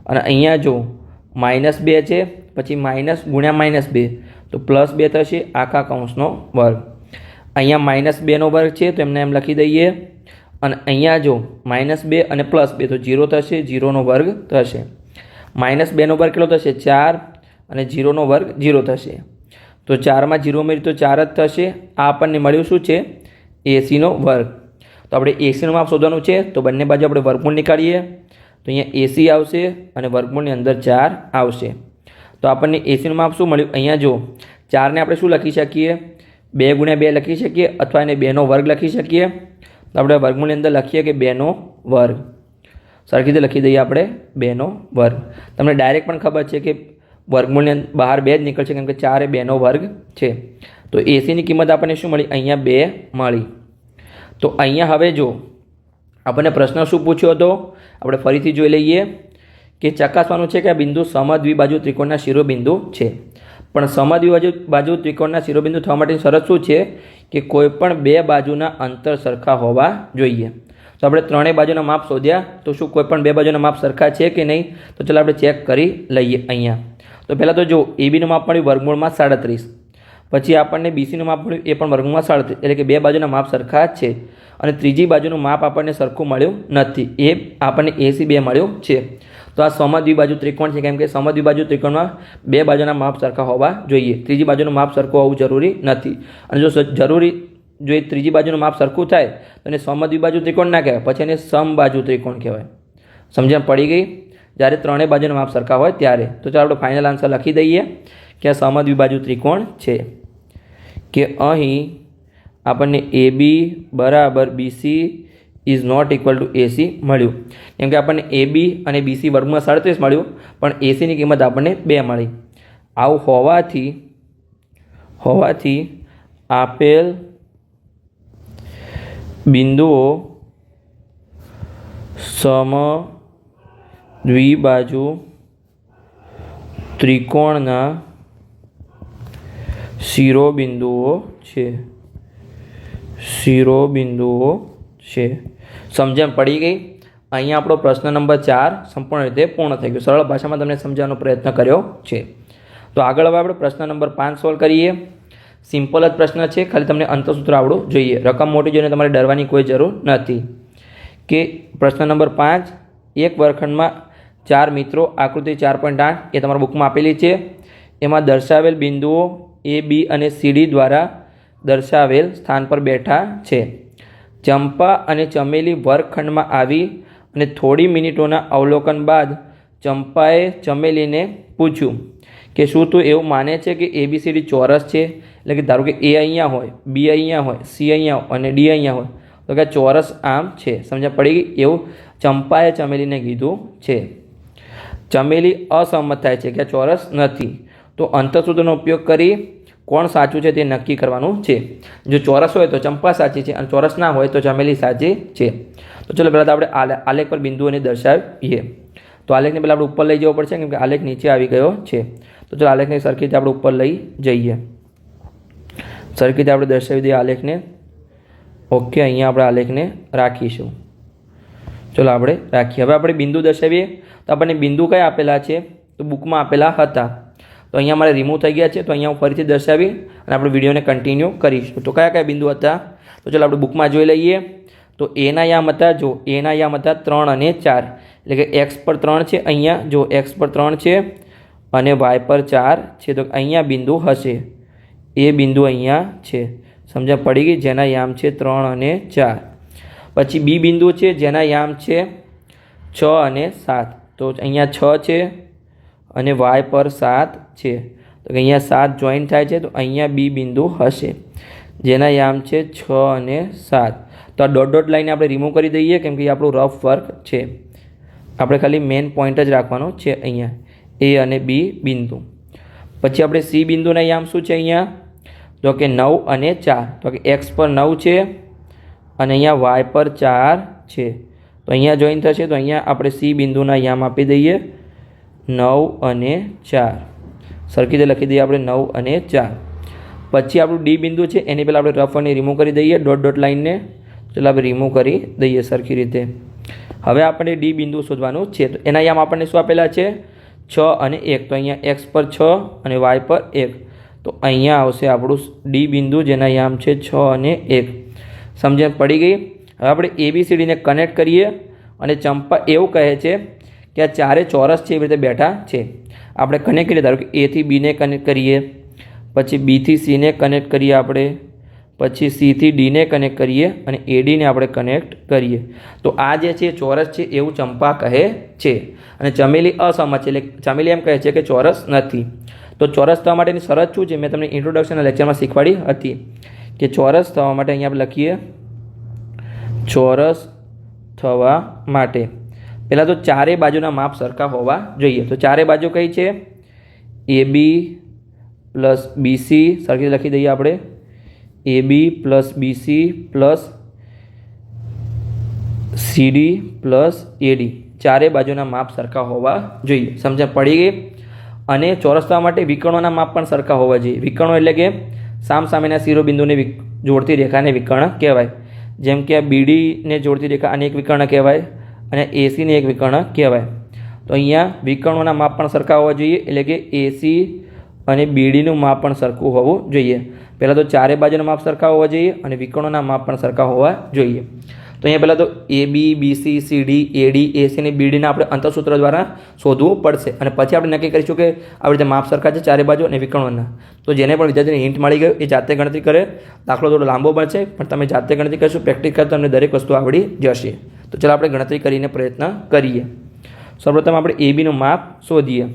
અને અહીંયા જો -2 છે પછી માઇનસ ગુણ્યા -2 તો +2 થશે આખા કૌંસનો વર્ગ. અહીંયા -2 વર્ગ છે તો એમને એમ લખી દઈએ અને અહીંયા જો -2 અને +2 તો 0 થશે 0 વર્ગ થશે. -2 વર્ગ કેટલો થશે? 4 અને 0 વર્ગ 0 થશે. તો 4માં 0 ઉમેરી તો 4 જ થશે. આ આપણને મળ્યું શું છે? એસીનો વર્ગ. તો આપણે એસીનું માપ શોધવાનું છે. તો બંને બાજુ આપણે વર્ગમૂળ નીકાળીએ. તો અહીંયા એસી આવશે અને વર્ગમૂળની અંદર 4 આવશે. તો આપણને એસીનું માપ શું મળ્યું? અહીંયા જો 4ને આપણે શું લખી શકીએ? 2 × 2 લખી શકીએ અથવા એને 2નો વર્ગ લખી શકીએ. તો આપણે વર્ગમૂળની અંદર લખીએ કે 2નો વર્ગ. સરખી રીતે લખી દઈએ આપણે 2નો વર્ગ. તમને ડાયરેક્ટ પણ ખબર છે કે વર્ગમૂળની બહાર 2 જ નીકળશે કેમ કે 4 એ 2નો વર્ગ છે. તો એસીની કિંમત આપણને શું મળી? અહીંયા 2 મળી. તો અહીંયા હવે જો આપણને પ્રશ્ન શું પૂછ્યો હતો આપણે ફરીથી જોઈ લઈએ કે ચકાસવાનું છે કે આ બિંદુ સમદ્વિબાજુ ત્રિકોણના શિરોબિંદુ છે. પણ સમદ્વિબાજુ ત્રિકોણના શિરોબિંદુ થવા માટેની શરત શું છે કે કોઈ પણ 2 બાજુના અંતર સરખા હોવા જોઈએ. તો આપણે ત્રણેય બાજુના માપ શોધ્યા. તો શું કોઈ પણ 2 બાજુના માપ સરખા છે કે નહીં? તો ચાલો આપણે ચેક કરી લઈએ. અહીંયા તો પહેલાં તો જો એબીનું માપ મળ્યું વર્ગમૂળમાં 37. પછી આપણને બીસીનું માપ મળ્યું એ પણ વર્ગમૂળમાં 37, એટલે કે 2 બાજુના માપ સરખા જ છે. અને ત્રીજી બાજુનું માપ આપણને સરખું મળ્યું નથી, એ આપણને એસી 2 મળ્યું છે. તો આ સમદ્વિબાજુ ત્રિકોણ છે કેમ કે સમદ્વિબાજુ ત્રિકોણમાં 2 બાજુના માપ સરખા હોવા જોઈએ. ત્રીજી બાજુનું માપ સરખું હોવું જરૂરી નથી. અને જો જો એ ત્રીજી બાજુનું માપ સરખું થાય તો એને સમદ્વિબાજુ ત્રિકોણ ના કહેવાય, પછી એને સમબાજુ ત્રિકોણ કહેવાય. સમજણ પડી ગઈ? જ્યારે ત્રણેય બાજુના માપ સરખા હોય ત્યારે. તો ચાલો આપણે ફાઇનલ આન્સર લખી દઈએ કે આ સમદ્વિબાજુ ત્રિકોણ છે. કે અહીં આપણને AB બરાબર BC is not equal to AC મળ્યું. કેમ કે આપણને AB અને BC વર્ગમાં 37 મળ્યું પણ ACની કિંમત આપણને 2 મળી. આવું હોવાથી આપેલ બિંદુઓ સમદ્વિબાજુ ત્રિકોણના શિરોબિંદુઓ છે. સમજણ પડી ગઈ? અહીંયા આપણો પ્રશ્ન નંબર 4 સંપૂર્ણ રીતે પૂર્ણ થઈ ગયો. સરળ ભાષામાં તમને સમજાવવાનો પ્રયત્ન કર્યો છે. તો આગળ હવે આપણે પ્રશ્ન નંબર 5 સોલ્વ કરીએ. સિમ્પલ જ પ્રશ્ન છે, ખાલી તમને અંતસૂત્ર આવડવું જોઈએ. રકમ મોટી જોઈને તમારે ડરવાની કોઈ જરૂર નથી. કે પ્રશ્ન નંબર 5, એક વર્ગખંડમાં 4 મિત્રો આકૃતિ 4.8 એ તમારા બુકમાં આપેલી છે. એમાં દર્શાવેલ બિંદુઓ A, B અને CD દ્વારા દર્શાવેલ સ્થાન પર બેઠા છે. ચંપા અને ચમેલી વર્ગખંડમાં આવી અને થોડી મિનિટોના અવલોકન બાદ ચંપાએ ચમેલીને પૂછ્યું કે શું તું એવું માને છે કે ABCD ચોરસ છે? એટલે કે ધારો કે A અહીંયા હોય, B અહીંયા હોય, C અહીંયા હોય અને D અહીંયા હોય તો કે ચોરસ આમ છે. સમજણ પડી ગઈ? એવું ચંપાએ ચમેલીને કીધું છે. ચમેલી અસહમત થાય છે કે આ ચોરસ નથી. તો અંતસૂત્રનો ઉપયોગ કરી કોણ સાચું છે તે નક્કી કરવાનું છે. જો ચોરસ હોય તો ચંપા સાચી છે અને ચોરસ ના હોય તો ચમેલી સાચી છે. તો ચલો પહેલાં તો આપણે આલેખ પર બિંદુઓને દર્શાવીએ. તો આલેખને પહેલાં આપણે ઉપર લઈ જવો પડશે કેમ કે આલેખ નીચે આવી ગયો છે. તો ચલો આલેખને સરખી રીતે આપણે ઉપર લઈ જઈએ. સરખી રીતે આપણે દર્શાવી દઈએ આલેખને. ઓકે, અહીંયા આપણે આલેખને રાખીશું. ચલો આપણે રાખીએ. હવે આપણે બિંદુ દર્શાવીએ. તો આપણને બિંદુ કયા આપેલા છે? તો બુકમાં આપેલા હતા. તો અહીંયા મારે રિમૂવ થઈ ગયા છે. તો અહીંયા હું ફરીથી દર્શાવી અને આપણે વિડીયોને કન્ટિન્યુ કરીશું. તો કયા કયા બિંદુ હતા? તો ચાલો આપણે બુકમાં જોઈ લઈએ. તો એના યામ હતા, જો એના યામ હતા 3 અને 4. એટલે કે x પર 3 છે, અહીંયા જો x પર 3 છે અને y પર 4 છે. તો અહીંયા બિંદુ હશે, એ બિંદુ અહીંયા છે. સમજણ પડી ગઈ? જેના યામ છે 3 અને 4. પછી બી બિંદુ છે જેના યામ છે 6 અને 7. તો અહીંયા 6 છે અને y પર 7 છે. તો અહીંયા 7 જોઈન્ટ થાય છે તો અહીંયા બી બિંદુ હશે જેના યામ છે 6 અને 7. તો આ ડોટ લાઈને આપણે રિમૂવ કરી દઈએ કેમ કે એ આપણું રફ વર્ક છે. આપણે ખાલી મેઇન પોઈન્ટ જ રાખવાનો છે અહીંયા એ અને બી બિંદુ. પછી આપણે સી બિંદુના યામ શું છે અહીંયા? તો કે 9 અને 4. તો કે x પર 9 છે અને અહીંયા y પર 4 છે. તો અહીંયા જોઈન થશે તો અહીંયા આપણે સી બિંદુના યામ આપી દઈએ 9 અને 4. સરખી રીતે લખી દઈએ આપણે 9 અને 4. પછી આપણું ડી બિંદુ છે એની પહેલાં આપણે રફ અને રિમૂવ કરી દઈએ ડોટ લાઇનને. ચાલો આપણે રિમૂવ કરી દઈએ સરખી રીતે. હવે આપણે ડી બિંદુ શોધવાનું છે. તો એના યામ આપણને શું આપેલા છે? 6 અને 1. તો અહીંયા x પર 6 અને y પર 1. તો અહીંયા આવશે આપણું ડી બિંદુ જેના યામ છે 6 અને 1. સમજણ પડી ગઈ? હવે આપણે ABCDને કનેક્ટ કરીએ અને ચંપા એવું કહે છે કે આ ચારે ચોરસ છે એવી રીતે બેઠા છે. આપણે કનેક્ટ કરીએ, ધારો કે A થી Bને કનેક્ટ કરીએ, પછી B થી Cને કનેક્ટ કરીએ આપણે, પછી સીથી ડીને કનેક્ટ કરીએ અને એડીને આપણે કનેક્ટ કરીએ. તો આ જે છે ચોરસ છે એવું ચંપા કહે છે. અને ચમેલી અસમત છે, એટલે ચમેલી એમ કહે છે કે ચોરસ નથી. તો ચોરસ થવા માટેની શરત શું છે? મેં તમને ઇન્ટ્રોડક્શનના લેક્ચરમાં શીખવાડી હતી કે ચોરસ થવા માટે અહીંયા આપણે લખીએ ચોરસ થવા માટે પહેલાં તો ચારે બાજુના માપ સરખા હોવા જોઈએ. તો ચારે બાજુ કઈ છે? AB પ્લસ BC સરખી લખી દઈએ આપણે, AB plus BC plus CD plus AD. ચારે બાજુના માપ સરખા હોવા જોઈએ. સમજણ પડી ગઈ? અને ચોરસ થવા માટે વિકર્ણોના માપ પણ સરખા હોવા જોઈએ. વિકર્ણો એટલે કે સામસામેના શિરોબિંદુને જોડતી રેખાને વિકર્ણ કહેવાય. જેમ કે આ BDને જોડતી રેખા આને એક વિકર્ણ કહેવાય અને ACને એક વિકર્ણ કહેવાય. તો અહીંયા વિકર્ણોના માપ પણ સરખા હોવા જોઈએ, એટલે કે AC અને BDનું માપ પણ સરખું હોવું જોઈએ. પહેલાં તો ચારે બાજુના માપ સરખા હોવા જોઈએ અને વિકર્ણોના માપ પણ સરખા હોવા જોઈએ. તો અહીંયા પહેલાં તો AB, BC, CD, AD, AC અને BDના આપણે અંતરસૂત્ર દ્વારા શોધવું પડશે અને પછી આપણે નક્કી કરીશું કે આવી રીતે માપ સરખા છે ચારે બાજુ અને વિકર્ણોના. તો જેને પણ વિદ્યાર્થીને હિન્ટ મળી ગયું એ જાતે ગણતરી કરે. દાખલો થોડો લાંબો બનશે પણ તમે જાતે ગણતરી કરશો, પ્રેક્ટિસ કરતા તમને દરેક વસ્તુ આવડી જશે. તો ચાલો આપણે ગણતરી કરીને પ્રયત્ન કરીએ. સૌપ્રથમ આપણે ABનું માપ શોધીએ.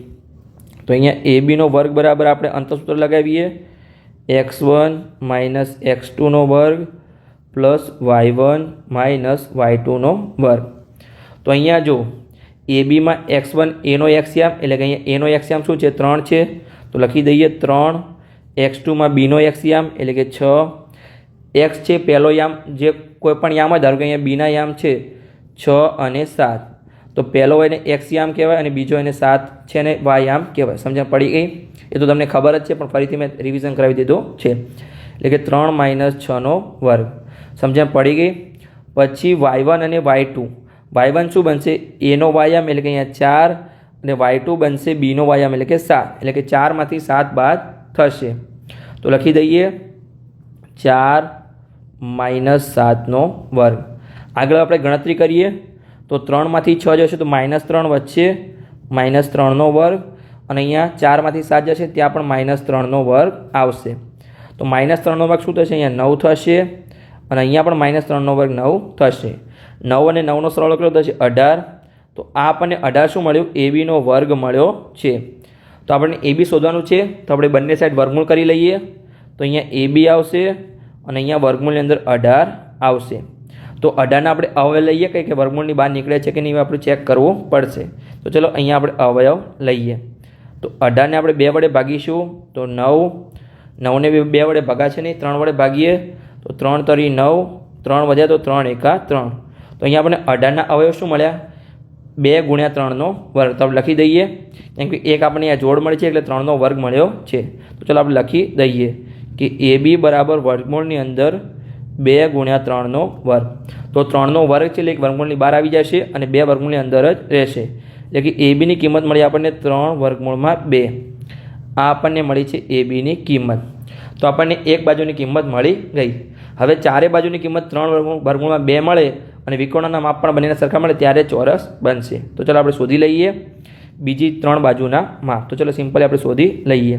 તો અહીંયા ABનો વર્ગ બરાબર આપણે અંતરસૂત્ર લગાવીએ x1 માઇનસ x2નો વર્ગ પ્લસ y1 માઇનસ y2નો વર્ગ. તો અહીંયા જો ABમાં x1 એનો એક્સયામ એટલે કે અહીંયા એનો એક્સયામ શું છે? 3 છે. તો લખી દઈએ 3. x2માં બીનો એક્સયામ એટલે કે 6. x છે પહેલો યામ, જે કોઈ પણ યામ હોય, ધારો કે અહીંયા બીના યામ છે 6 અને 7. તો પહેલો હોય ને x યામ કહેવાય અને બીજો એને 7 છે ને y યામ કહેવાય. સમજણ પડી ગઈ? એ તો તમને ખબર જ છે પણ ફરીથી મેં રિવિઝન કરાવી દીધું છે. એટલે કે 3 માઇનસ 6નો વર્ગ. સમજણ પડી ગઈ? પછી y1 અને y2. y1 શું બનશે? એનો વાયામ એટલે કે અહીંયા 4 અને y2 બનશે બીનો વાયામ એટલે કે 7. એટલે કે 4માંથી 7 બાદ થશે. તો લખી દઈએ 4 માઇનસ 7નો વર્ગ. આગળ આપણે ગણતરી કરીએ તો 3માંથી 6 જશે તો -3 વચ્ચે -3નો વર્ગ અને અહીંયા 4માંથી 7 જશે ત્યાં પણ -3નો વર્ગ આવશે. તો -3નો વર્ગ શું થશે? અહીંયા 9 થશે અને અહીંયા પણ -3નો વર્ગ 9 થશે. 9 અને 9નો સરવાળો કેટલો થશે? 18. તો આ આપણને 18 શું મળ્યું? ABનો વર્ગ મળ્યો છે. તો આપણને AB શોધવાનું છે તો આપણે બંને સાઈડ વર્ગમૂળ કરી લઈએ. તો અહીંયા AB આવશે અને અહીંયા વર્ગમૂળની અંદર 18 આવશે. તો 18ના આપણે અવયવ લઈએ કે વર્ગમૂળની બહાર નીકળે છે કે નહીં આપણે ચેક કરવું પડશે. તો ચલો અહીંયા આપણે અવયવ લઈએ. તો 18ને આપણે 2 વડે ભાગીશું તો 9. 9ને 2 વડે ભાગાશે નહીં, 3 વડે ભાગીએ તો 3 તરી 9, 3 વધ્યા તો 3 એકા 3. તો અહીંયા આપણને 18ના અવયવ શું મળ્યા? 2 ગુણ્યા 3નો વર્ગ. તો આપણે લખી દઈએ કેમ કે એક આપણને અહીંયા જોડ મળી છે એટલે 3નો વર્ગ મળ્યો છે. તો ચલો આપણે લખી દઈએ કે AB બરાબર વર્ગમૂળની અંદર 2 ગુણ્યા 3નો વર્ગ. તો 3નો વર્ગ છે એટલે એક વર્ગમૂળની બહાર આવી જશે અને 2 વર્ગમૂળની અંદર જ રહેશે. એટલે કે ABની કિંમત મળી આપણને 3 વર્ગમૂળમાં 2. આ આપણને મળી છે ABની કિંમત. તો આપણને એક બાજુની કિંમત મળી ગઈ. હવે ચારે બાજુની કિંમત 3 વર્ગમૂળમાં 2 મળે અને વિકર્ણોના માપ પણ બંનેના સરખા મળે ત્યારે ચોરસ બનશે. તો ચાલો આપણે શોધી લઈએ બીજી 3 બાજુના માપ. તો ચાલો સિમ્પલી આપણે શોધી લઈએ.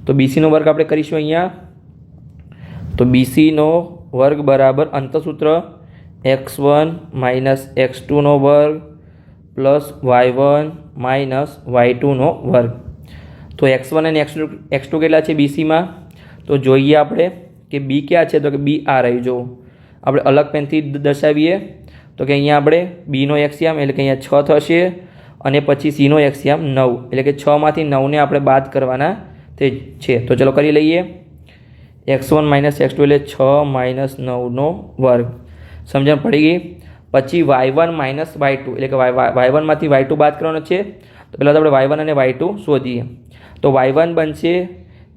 તો BCનો વર્ગ આપણે કરીશું અહીંયા. તો BCનો વર્ગ બરાબર અંતરસૂત્ર x1 માઇનસ x2નો વર્ગ પ્લસ y1 માઇનસ y2નો વર્ગ. તો x1 અને x2 કેટલા છે BCમાં? તો જોઈએ આપણે કે B ક્યાં છે? તો કે B આ રહી. જો આપણે અલગ પેનથી દર્શાવીએ તો કે અહીંયા આપણે બીનો એક્સયામ એટલે કે અહીંયા 6 થશે અને પછી સીનો એક્સયામ 9 એટલે કે 6માંથી 9ને આપણે બાદ કરવાના તે છે. તો ચલો કરી લઈએ. x1 માઇનસ x2 એટલે 6 માઇનસ 9નો વર્ગ. સમજણ પડી ગઈ? પછી y1 માઇનસ y2 એટલે કે y1માંથી y2 બાદ કરવાનો છે. તો પહેલાં તો આપણે y1 અને y2 શોધીએ. તો y1 બનશે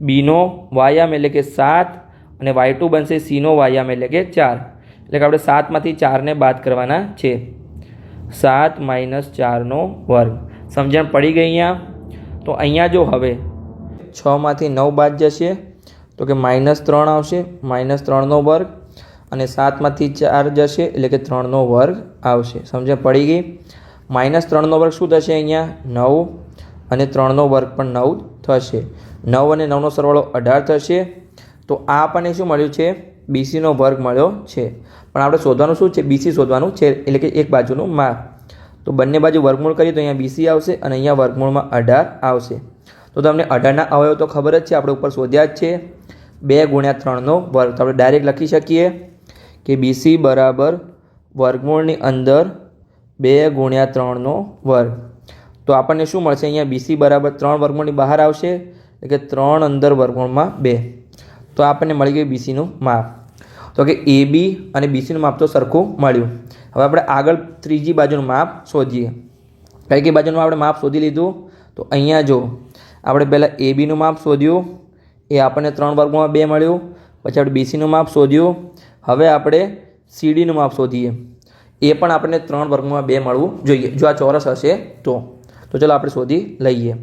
બીનો વાયામ એટલે કે 7 અને y2 બનશે સીનો વાયામ એટલે કે 4. એટલે કે આપણે 7માંથી 4ને બાદ કરવાના છે. 7 માઇનસ 4નો વર્ગ. સમજણ પડી ગઈ અહીંયા? તો અહીંયા જો હવે 6માંથી 9 બાદ જશે તો કે -3 આવશે, -3નો વર્ગ અને 7માંથી 4 જશે એટલે કે 3નો વર્ગ આવશે. સમજણ પડી ગઈ? -3નો વર્ગ શું થશે? અહીંયા 9 અને 3નો વર્ગ પણ 9 થશે. 9 અને 9નો સરવાળો 18 થશે. તો આ આપણને શું મળ્યું છે? બીસીનો વર્ગ મળ્યો છે. પણ આપણે શોધવાનું શું છે? બીસી શોધવાનું છે, એટલે કે એક બાજુનું માપ. તો બંને બાજુ વર્ગમૂળ કરીએ તો અહીંયા બીસી આવશે અને અહીંયા વર્ગમૂળમાં 18 આવશે. તો તમને 18ના અવયવ તો ખબર જ છે, આપણે ઉપર શોધ્યા જ છે. 2 ગુણ્યા 3નો વર્ગ. તો આપણે ડાયરેક્ટ લખી શકીએ કે બીસી બરાબર વર્ગમૂળની અંદર 2 ગુણ્યા 3નો વર્ગ. તો આપણને શું મળશે? અહીંયા બીસી બરાબર 3 વર્ગમૂળની બહાર આવશે, એટલે કે 3 અંદર વર્ગમૂળમાં 2. તો આપણને મળી ગયું બીસીનું માપ. તો કે એ બી અને બીસીનું માપ તો સરખું મળ્યું. હવે આપણે આગળ ત્રીજી બાજુનું માપ શોધીએ. કઈ બાજુનું આપણે માપ શોધી લીધું? તો અહીંયા જો આપણે પહેલાં એ બીનું માપ શોધ્યું, એ આપણને 3 વર્ગમાં 2 મળ્યું. પછી આપણે બીસીનું માપ શોધ્યું. હવે આપણે સીડીનું માપ શોધીએ, એ પણ આપણને 3 વર્ગમાં 2 મળવું જોઈએ, જો આ ચોરસ હશે તો. તો ચાલો આપણે શોધી લઈએ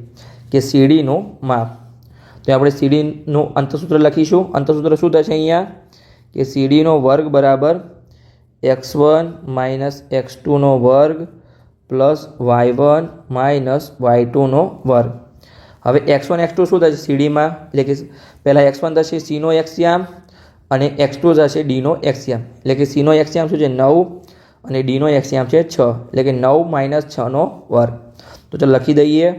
કે સીડીનું માપ. તો આપણે સીડીનું અંતસૂત્ર લખીશું. અંતસૂત્ર શું થશે અહીંયા? કે સીડીનો વર્ગ બરાબર x1 માઇનસ x2નો વર્ગ પ્લસ y1 માઇનસ y2નો વર્ગ. હવે x1 x2 શું થશે સીડીમાં? એટલે કે પહેલાં x1 થશે cનો એક્સિયામ અને x2 થશે dનો એક્સિયામ. એટલે કે cનો એક્સિયામ શું છે? 9 અને dનો એક્સિયામ છે 6. એટલે કે 9 માઇનસ 6નો વર્ગ. તો ચાલો લખી દઈએ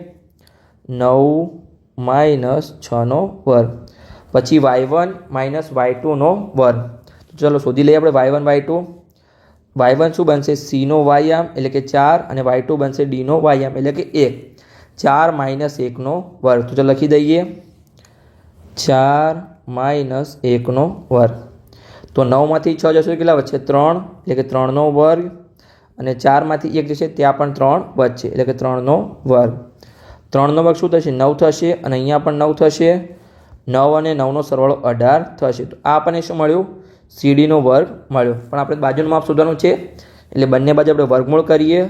9 માઇનસ 6નો વર્ગ. પછી y1 માઇનસ y2નો વર્ગ. તો ચાલો શોધી લઈએ આપણે y1 y2. y1 શું બનશે? cનો વાયામ એટલે કે 4 અને y2 બનશે dનો વાયામ એટલે કે 1. 4 માઇનસ 1નો વર્ગ. તો ચાલો લખી દઈએ 4 માઇનસ 1નો વર્ગ. તો 9માંથી 6 જશે કેટલા વધશે? 3 એટલે કે 3નો વર્ગ. અને 4માંથી 1 જશે ત્યાં પણ 3 વધશે એટલે કે 3નો વર્ગ. 3નો વર્ગ શું થશે? 9 થશે અને અહીંયા પણ 9 થશે. 9 અને 9નો સરવાળો 18 થશે. તો આ આપણને શું મળ્યું? સીડીનો વર્ગ મળ્યો. પણ આપણે બાજુનું માપ શોધવાનું છે, એટલે બંને બાજુ આપણે વર્ગમૂળ કરીએ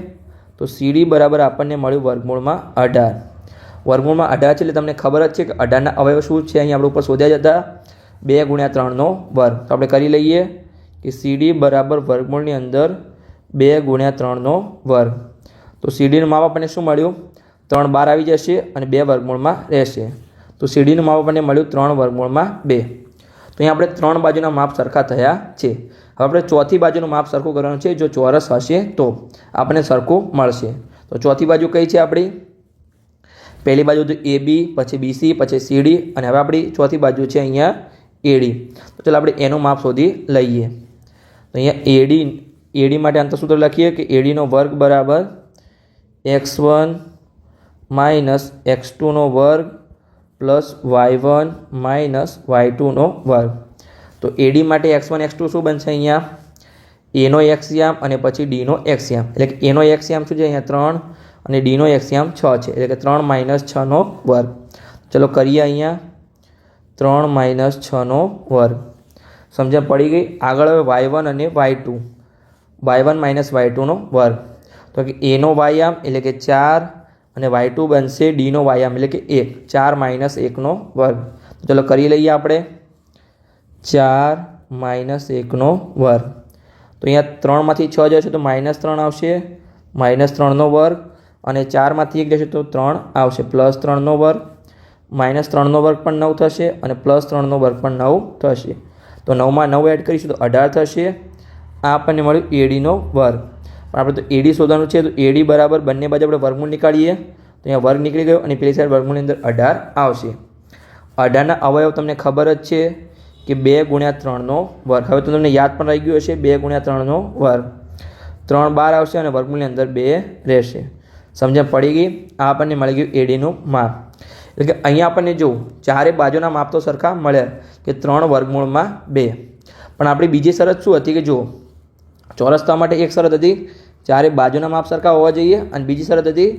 તો સીડી બરાબર આપણને મળ્યું વર્ગમૂળમાં 18. વર્ગમૂળમાં 18 છે એટલે તમને ખબર જ છે કે 18ના અવયવ શું છે? અહીં આપણે ઉપર શોધ્યા જતા 2 ગુણ્યા 3નો વર્ગ. તો આપણે કરી લઈએ કે સીડી બરાબર વર્ગમૂળની અંદર 2 ગુણ્યા 3નો વર્ગ. તો સીડીનું માપ આપણને શું મળ્યું? 3 બહાર આવી જશે અને 2 વર્ગમૂળમાં રહેશે. તો સીડીનું માપ આપણને મળ્યું 3 વર્ગમૂળમાં 2. તો અહીં આપણે 3 બાજુના માપ સરખા થયા છે. હવે આપણે ચોથી બાજુનું માપ સરખું કરવાનું છે. જો ચોરસ હશે તો આપણને સરખું મળશે. તો ચોથી બાજુ કઈ છે આપણી? પહેલી બાજુ તો એ બી, પછી બીસી, પછી સીડી અને હવે આપણી ચોથી બાજુ છે અહીંયા એડી. તો ચાલો આપણે એનું માપ શોધી લઈએ. તો અહીંયા એડી માટે અંતસૂત્ર લખીએ કે એડીનો વર્ગ બરાબર x1 માઇનસ x2નો વર્ગ પ્લસ y1 માઇનસ y2નો વર્ગ. તો એડી માટે x1 x2 શું બનશે? અહીંયા એનો એક્સિયામ અને પછી ડીનો એક્સિયામ. એટલે કે એનો એક્સિયામ શું છે? અહીંયા 3 અને ડીનો એક્સિયામ 6 છે. એટલે કે 3 માઇનસ 6નો વર્ગ. ચલો કરીએ અહીંયા 3 માઇનસ 6નો વર્ગ. સમજણ પડી ગઈ? આગળ હવે y1 અને y2. y1 માઇનસ y2નો વર્ગ. તો કે એનો વાયામ એટલે કે 4 અને y2 બનશે dનો વાયામ એટલે કે 1. 4 માઇનસ 1નો વર્ગ. તો ચલો કરી લઈએ આપણે 4 માઇનસ 1નો વર્ગ. તો અહીંયા 3માંથી 6 જશે તો માઇનસ 3 આવશે, માઇનસ 3નો વર્ગ. અને 4માંથી 1 જશે તો 3 આવશે, પ્લસ 3નો વર્ગ. માઇનસ 3નો વર્ગ પણ 9 થશે અને પ્લસ 3નો વર્ગ પણ 9 થશે. તો 9માં 9 એડ કરીશું તો 18 થશે. આ આપણને મળ્યું એડીનો વર્ગ. પણ આપણે તો એડી શોધવાનું છે, તો એડી બરાબર બંને બાજુ આપણે વર્ગમૂળ નીકાળીએ તો અહીંયા વર્ગ નીકળી ગયો અને પેલી સાઈડ વર્ગમૂળની અંદર 18 આવશે. 18ના અવયવ તમને ખબર જ છે કે 2 ગુણ્યા 3નો વર્ગ. હવે તો તમને યાદ પણ રહી ગયું હશે 2 ગુણ્યા 3નો વર્ગ. 3 બહાર આવશે અને વર્ગમૂળની અંદર 2 રહેશે. સમજણ પડી ગઈ? આ આપણને મળી ગયું એડીનું માપ. એટલે કે અહીંયા આપણને જો ચારે બાજુના માપ તો સરખા મળ્યા કે 3 વર્ગમૂળમાં 2. પણ આપણી બીજી શરત શું હતી કે જો ચોરસ થવા માટે એક શરત હતી ચારે બાજુના માપ સરખા હોવા જોઈએ અને બીજી શરત હતી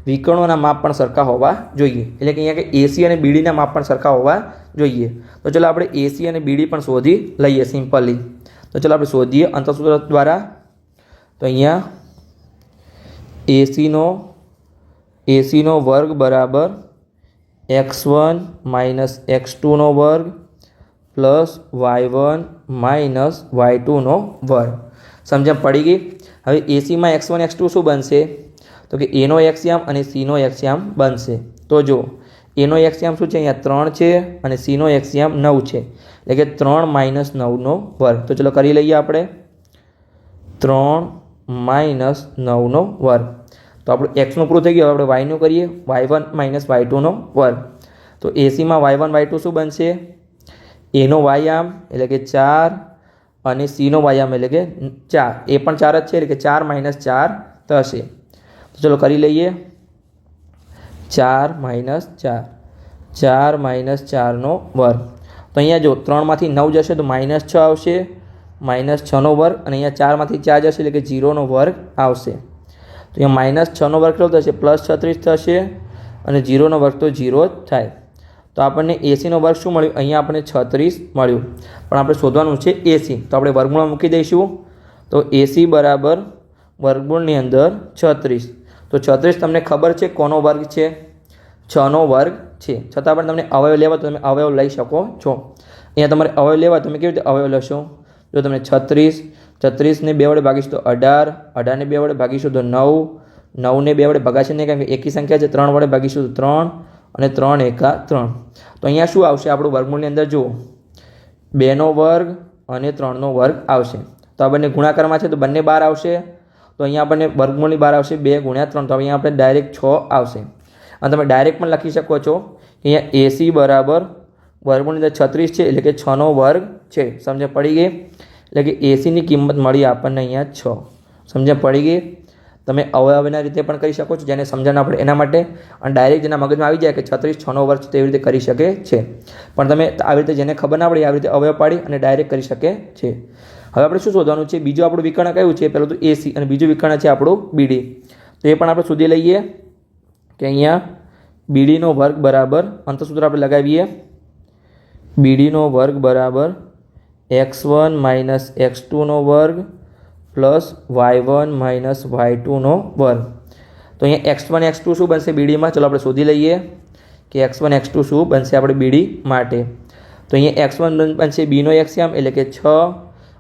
વિકર્ણોના માપ પણ સરખા હોવા જોઈએ. એટલે કે અહીંયા કે એસી અને બીડીના માપ પણ સરખા હોવા જોઈએ. તો ચલો આપણે એસી અને બીડી પણ શોધી લઈએ સિમ્પલી. તો ચલો આપણે શોધીએ અંતસૂત્ર દ્વારા. તો અહીંયા એસીનો વર્ગ બરાબર x1 માઇનસ x2નો વર્ગ પ્લસ y1 માઇનસ y2નો વર્ગ. સમજણ પડી ગઈ? હવે એસીમાં x1 x2 શું બનશે? તો કે એનો એક્સિયામ અને સીનો એક્સિયામ બનશે. તો જો એનો એક્સિયામ શું છે? અહીંયા 3 છે અને સીનો એક્સિયામ 9 છે. એટલે કે 3 - 9નો વર્ગ. તો ચલો કરી લઈએ આપણે 3 - 9નો વર્ગ. તો આપણું એક્સનું પૂરું થઈ ગયું. આપણે વાયનું કરીએ y1 - y2નો વર્ગ. તો એસીમાં y1 y2 શું બનશે? એનો વાયામ એટલે કે 4 અને સીનો વાયામ એટલે કે 4. એ પણ 4 જ છે એટલે કે 4 - 4 થશે. તો ચલો કરી લઈએ 4 - 4 4 - 4નો વર્ગ. તો અહીંયા જો 3માંથી 9 જશે તો -6 આવશે, -6નો વર્ગ, અને અહીંયા 4માંથી 4 જશે એટલે કે 0નો વર્ગ આવશે. તો અહીંયા -6નો વર્ગ કેટલો થશે? +36 થશે, અને 0નો વર્ગ તો 0 જ થાય. તો આપણને એસીનો વર્ગ શું મળ્યું? અહીંયા આપણને 36 મળ્યું. પણ આપણે શોધવાનું છે એસી. તો આપણે વર્ગમૂળમાં મૂકી દઈશું. તો એસી બરાબર વર્ગમૂળની અંદર 36. તો 36 તમને ખબર છે કોનો વર્ગ છે? 6નો વર્ગ છે. છતાં પણ તમને અવયવ લેવા તો તમે અવયવ લઈ શકો છો. અહીંયા તમારે અવયવ લેવા તમે કેવી રીતે અવયવ લેશો? જો તમે 36ને 2 વડે ભાગીશું તો 18, 18ને 2 વડે ભાગીશું તો 9, 9ને 2 વડે ભાગાશે નહીં કારણ કે એકી સંખ્યા છે. 3 વડે ભાગીશું તો 3, અને 3 એકા 3. તો અહીંયા શું આવશે? આપણું વર્ગમૂળની અંદર જુઓ 2નો વર્ગ અને 3નો વર્ગ આવશે. તો આ બંને ગુણાકારમાં છે તો બંને 12 આવશે. તો અહીંયા આપણને વર્ગમૂળની 12 આવશે 2 × 3. તો અહીંયા આપણે ડાયરેક્ટ 6 આવશે. અને તમે ડાયરેક્ટ પણ લખી શકો છો કે અહીંયા એસી બરાબર વર્ગમૂળની અંદર 36 છે એટલે કે 6નો વર્ગ છે. સમજ પડી ગઈ? એટલે કે એસીની કિંમત મળી આપણને અહીંયા 6. સમજ પડી ગઈ? તમે અવયવના રીતે પણ કરી શકો છો જેને સમજણ આપણે એના માટે, અને ડાયરેક્ટ જેના મગજમાં આવી જાય કે 36 6નો વર્ગ છે તેવી રીતે કરી શકે છે. પણ તમે આવી રીતે જેને ખબર ના પડે આવી રીતે અવયવ પાડી અને ડાયરેક્ટ કરી શકે છે. હવે આપણે શું શોધવાનું છે? બીજું આપણું વિકર્ણ કયું છે? પહેલું તો એસી, અને બીજું વિકર્ણ છે આપણું બીડી. તો એ પણ આપણે શોધી લઈએ કે અહીંયા બીડીનો વર્ગ બરાબર અંતસૂત્ર આપણે લગાવીએ. બીડીનો વર્ગ બરાબર x1 - x2નો વર્ગ પ્લસ y1 - y2નો વર્ગ. તો અહીંયા x1 x2 શું બનશે બીડીમાં? ચલો આપણે શોધી લઈએ કે x1 x2 શું બનશે આપણે બીડી માટે. તો અહીંયા x1 બનશે બીનો એક્સિયામ એટલે કે 6,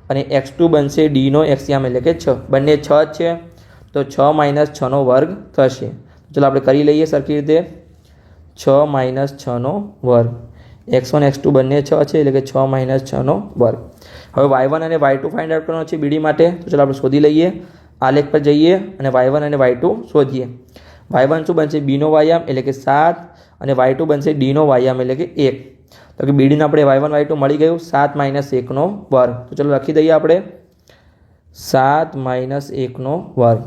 અને x2 બનશે ડીનો એક્સિયામ એટલે કે 6. બંને 6 જ છે તો 6 - 6નો વર્ગ થશે. ચલો આપણે કરી લઈએ સરખી રીતે 6 - 6નો વર્ગ. x1 x2 બંને 6 છે એટલે કે 6 - 6નો વર્ગ. હવે y1 અને y2 ફાઇન્ડ આઉટ કરવાનો છે બીડી માટે. તો ચલો આપણે શોધી લઈએ. આલેખ પર જઈએ અને y1 અને y2 શોધીએ. y1 શું બનશે? બીનો વાયામ એટલે કે 7, અને y2 બનશે ડીનો વાયામ એટલે કે 1. તો કે બીડીને આપણે y1 y2 મળી ગયું 7 - 1નો વર્ગ. તો ચલો લખી દઈએ આપણે 7 - 1નો વર્ગ.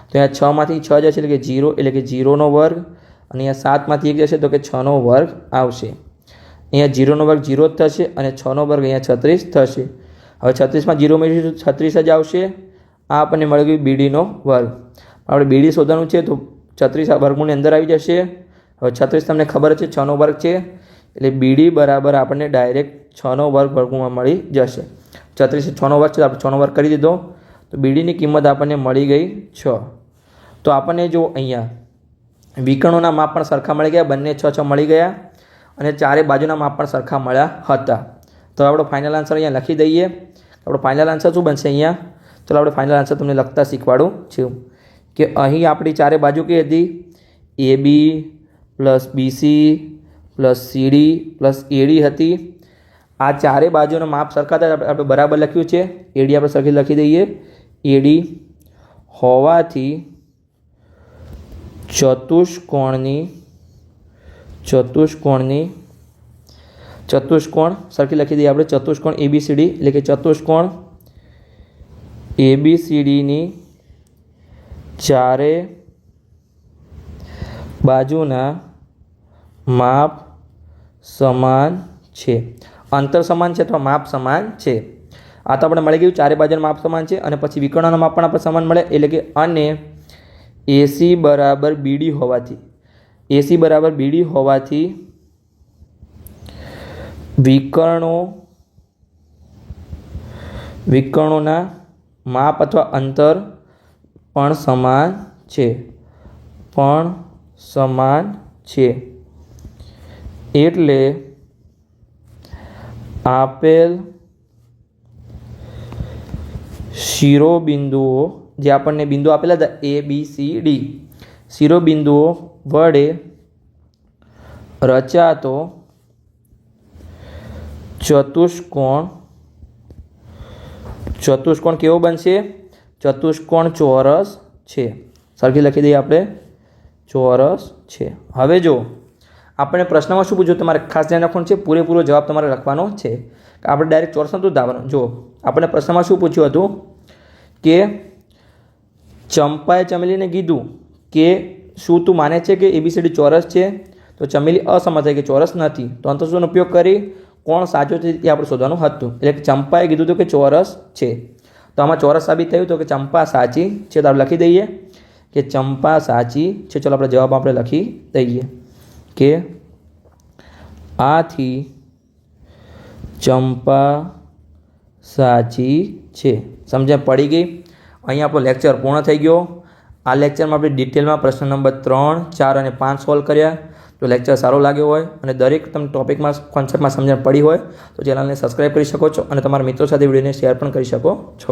તો અહીંયા 6માંથી 6 જશે એટલે કે 0 એટલે કે 0નો વર્ગ, અને અહીંયા 7માંથી 1 જશે તો કે 6નો વર્ગ આવશે. અહીંયા 0નો વર્ગ 0 જ થશે, અને 6નો વર્ગ અહીંયા 36 થશે. હવે 36માં 0 મેળવીશું 36 જ આવશે. આ આપણને મળી ગયું બીડીનો વર્ગ. આપણે બીડી શોધવાનું છે તો 36 વર્ગમૂળની અંદર આવી જશે. હવે 36 તમને ખબર છે 6નો વર્ગ છે એટલે બીડી બરાબર આપણને ડાયરેક્ટ 6નો વર્ગ વર્ગમૂળમાં મળી જશે. 36 6નો વર્ગ છે આપણે 6નો વર્ગ કરી દીધો. તો બીડીની કિંમત આપણને મળી ગઈ 6. તો આપણને જો અહીંયા વિકર્ણોના માપ પણ સરખા મળી ગયા, બંને 6 6 મળી ગયા, અને ચારે બાજુના માપ પણ સરખા મળ્યા હતા. તો આપણો ફાઇનલ આન્સર અહીંયા લખી દઈએ. આપણો ફાઇનલ આન્સર શું બનશે અહીંયા? ચલો આપણે ફાઇનલ આન્સર તમને લખતા શીખવાડું છું કે અહીં આપણી ચારે બાજુ કઈ હતી? AB + BC + CD + AD હતી. આ ચારે બાજુના માપ સરખા હતા આપણે બરાબર લખ્યું છે. AD આપણે સરખી લખી દઈએ. AD હોવાથી ચતુષ્કોણ સરખી લખી દઈએ આપણે. ચતુષ્કોણ ABCD એટલે કે ચતુષ્કોણ ABCDની ચારે બાજુના માપ સમાન છે. અંતર સમાન છે અથવા માપ સમાન છે. આ તો આપણે મળી ગયું ચારે બાજુના માપ સમાન છે, અને પછી વિકર્ણોના માપ પણ આપણે સમાન મળે એટલે કે અને AC બરાબર BD હોવાથી વિકર્ણોના માપ અથવા અંતર પણ સમાન છે. એટલે આપેલ શિરોબિંદુઓ જે આપણને બિંદુ આપેલા હતા ABCD શિરોબિંદુઓ વડે રચાતો ચતુષ્કોણ કેવો બનશે? ચતુષ્કોણ ચોરસ છે. સરખી લખી દઈએ આપણે, ચોરસ છે. હવે જો આપણે પ્રશ્નમાં શું પૂછ્યું, તમારે ખાસ ધ્યાન રાખવાનું છે, પૂરેપૂરો જવાબ તમારે લખવાનો છે. આપણે ડાયરેક્ટ ચોરસ નહોતું ધારવાનું. જો આપણે પ્રશ્નમાં શું પૂછ્યું હતું કે ચંપાએ ચમેલીને કીધું કે શું તું માને છે કે ABCD ચોરસ છે? તો ચમેલી અસમત થઈ કે ચોરસ નથી. તો અંતસૂત્રનો ઉપયોગ કરી કોણ સાચો છે એ આપણે શોધવાનું હતું. એટલે કે ચંપાએ કીધું હતું કે ચોરસ છે, તો આમાં ચોરસ સાબિત થયું તો કે ચંપા સાચી છે. તો આપણે લખી દઈએ કે ચંપા સાચી છે. ચલો આપણે જવાબ આપણે લખી દઈએ કે આથી ચંપા સાચી છે. સમજણ પડી ગઈ? અહીંયા આપણો લેક્ચર પૂર્ણ થઈ ગયો. આ લેક્ચરમાં આપણે ડિટેલમાં પ્રશ્ન નંબર 3, 4 અને 5 સોલ્વ કર્યા. જો લેક્ચર સારો લાગ્યો હોય અને દરેક તમને ટોપિકમાં કોન્સેપ્ટમાં સમજણ પડી હોય તો ચેનલને સબસ્ક્રાઈબ કરી શકો છો અને તમારા મિત્રો સાથે વિડીયોને શેર પણ કરી શકો છો.